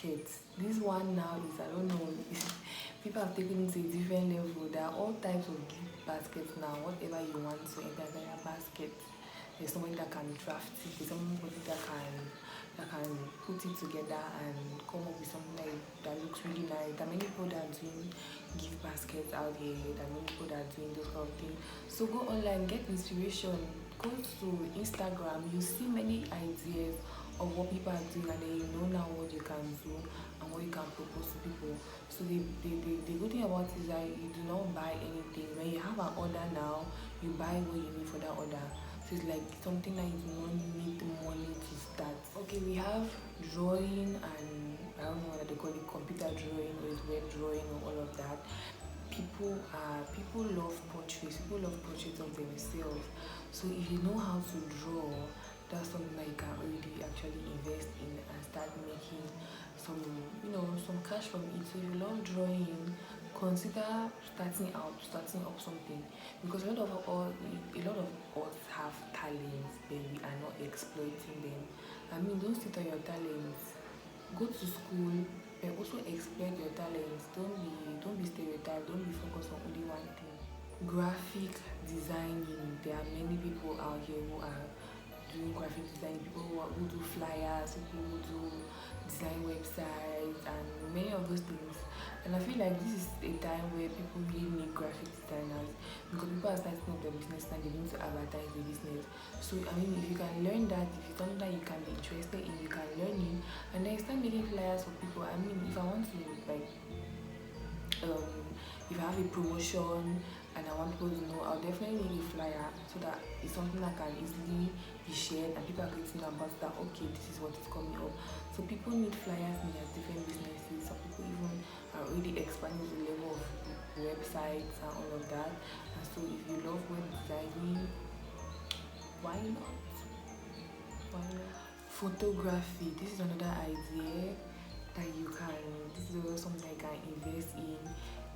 baskets. This one now is, I don't know, people have taken it to a different level. There are all types of gift baskets now. Whatever you want to enter your basket. There's somebody that can draft it. There's somebody that can put it together and come up with something that looks really nice. There are many people that are doing gift baskets out here. There are many people that are doing those kind of things. So go online, get inspiration. Go to Instagram. You see many ideas of what people are doing, and then you know now what you can do and what you can propose to people. So the good thing about it is that you do not buy anything. When you have an order now, you buy what you need for that order. So it's like something that you do not need the money to start. Okay, we have drawing, and I don't know what they call it, computer drawing or is web drawing or all of that. People love portraits. People love portraits of themselves. So if you know how to draw, that's something that you can already actually invest in and start making some some cash from it. So if you love drawing, consider starting up something, because a lot of us have talents but we are not exploiting them. I mean, don't sit on your talents. Go to school but also exploit your talents. Don't be stereotyped. Don't be focused on only one thing. Graphic designing, there are many people out here who are doing graphic design, people who do flyers, people who do design websites and many of those things. And I feel like this is a time where people really need graphic designers, because people are starting up their business and they need to advertise the business. So I mean, if you can learn that, if it's something that you can be interested in, you can learn it and then start making flyers for people. I mean, if I want to like if I have a promotion and I want people to know, I'll definitely need a flyer so that it's something that can easily be shared and people are going to know about that. Okay, this is what is coming up. So people need flyers in their different businesses. Some people even are already expanding the level of websites and all of that. And so if you love web designing, why not? Why not? Photography. This is another idea that you can. This is also something I can invest in.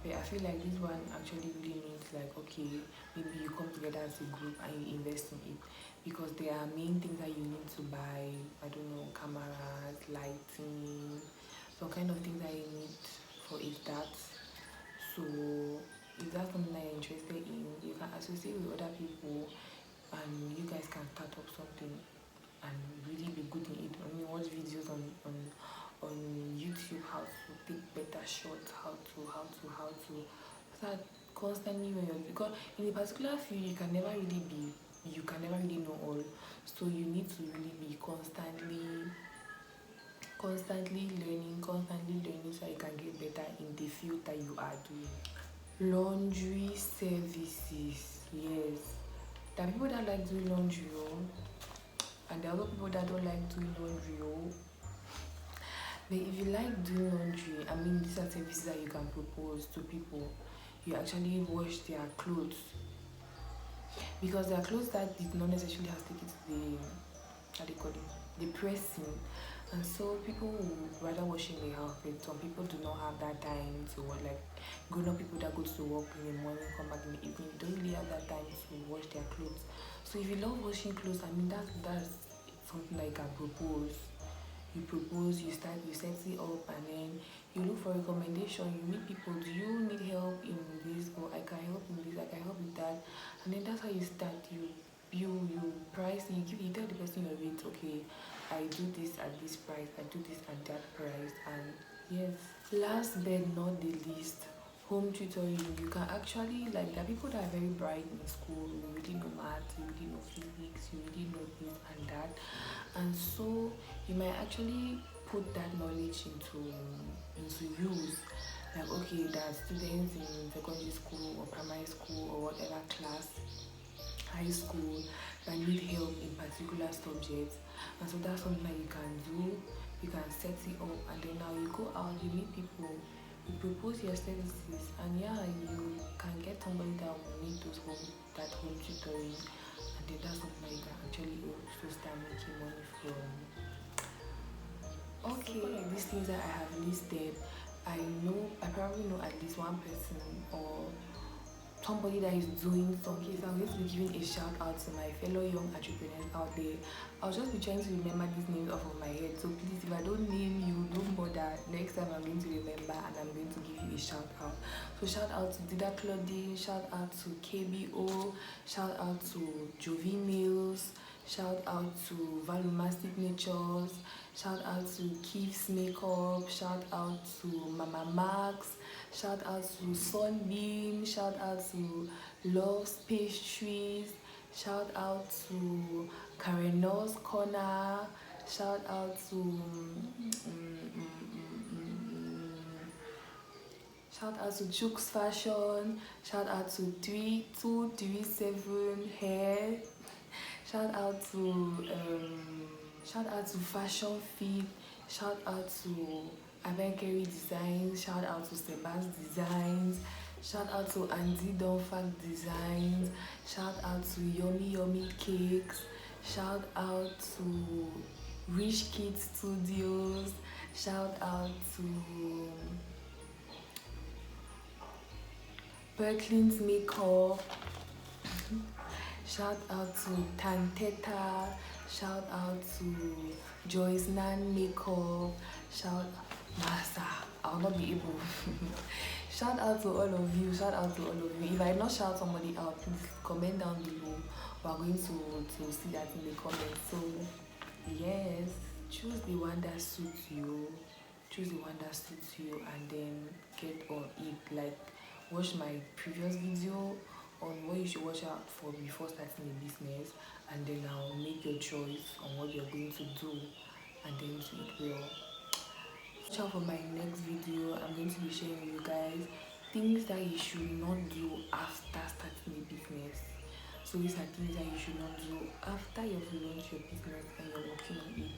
But I feel like this one actually really needs, like, okay, maybe you come together as a group and you invest in it, because there are main things that you need to buy. I don't know, cameras, lighting, some kind of things that you need for it. That so if that's something that you're interested in, you can associate with other people and you guys can start up something and really be good in it. I mean, watch videos on YouTube how to take better shots, how to start constantly when you're, because in a particular field you can never really know all. So you need to really be constantly learning so you can get better in the field that you are doing. Laundry services, yes. There are people that like doing laundry, oh, and there are other people that don't like doing laundry, oh. But if you like doing laundry, I mean, these are services that you can propose to people. You actually wash their clothes, because there are clothes that did not necessarily have to take it to the, how they call it, the pressing. And so people would rather wash in the house, but some people do not have that time to work. Like grown up people that go to work in the morning, come back in the evening, don't really have that time to wash their clothes. So if you love washing clothes, I mean, that's something that you can propose. You propose, you set it up, and then you look for recommendation. You meet people. Do you need help in this? Or I can help in this. I can help with that. And then that's how you start. You price. You tell the person your rate. Okay, I do this at this price. I do this at that price. And yes, last but not the least, home tutoring. You can actually, like, there are people that are very bright in school. You really know math. You really know physics. You really know this and that. And so you might actually put that knowledge into use. Like, okay, there are students in secondary school or primary school or whatever class, high school, that need help in particular subjects. And so that's something that you can do. You can set it up, and then now you go out, you meet people, you propose your services, and yeah, you can get somebody that will need that home tutoring, and then that's something that you can actually also start making money from. Okay, like these things that I have listed, I probably know at least one person or somebody that is doing some case. I'm going to be giving a shout out to my fellow young entrepreneurs out there. I'll just be trying to remember these names off of my head. So please, if I don't name you, don't bother. Next time I'm going to remember and I'm going to give you a shout out. So shout out to Dida Claudine, shout out to KBO, shout out to Jovi Mills, shout out to Valuma Signatures, shout out to Keith's Makeup, shout out to Mama Max, shout out to Sunbeam, shout out to Love's Pastries, shout out to Karenos Corner, shout out to shout out to Chooks Fashion, shout out to 3237 Hair, shout out to Fashion Fit, shout out to Abenkeri Designs, shout out to Sebas Designs, shout out to Andy Donfak Designs, shout out to Yummy Cakes, shout out to Rich Kid Studios, shout out to Berklin's Makeup, shout out to Tanteta, shout out to Joyce Nan Makeup, shout Master, I'll not be able. Shout out to all of you, shout out to all of you. If I not shout somebody out, please comment down below. We are going to see that in the comments. So yes, choose the one that suits you. Choose the one that suits you and then get on it. Like watch my previous video on what you should watch out for before starting a business, and then I'll make your choice on what you're going to do, and then it will. Watch out for my next video. I'm going to be sharing with you guys things that you should not do after starting a business. So these are things that you should not do after you've launched your business and you're working on it.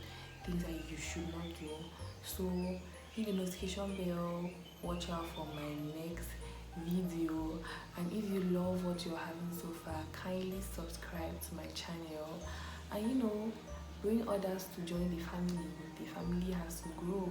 Things that you should not do. So hit the notification bell, watch out for my next video, and if you love what you're having so far, kindly subscribe to my channel, and bring others to join the family. The family has to grow.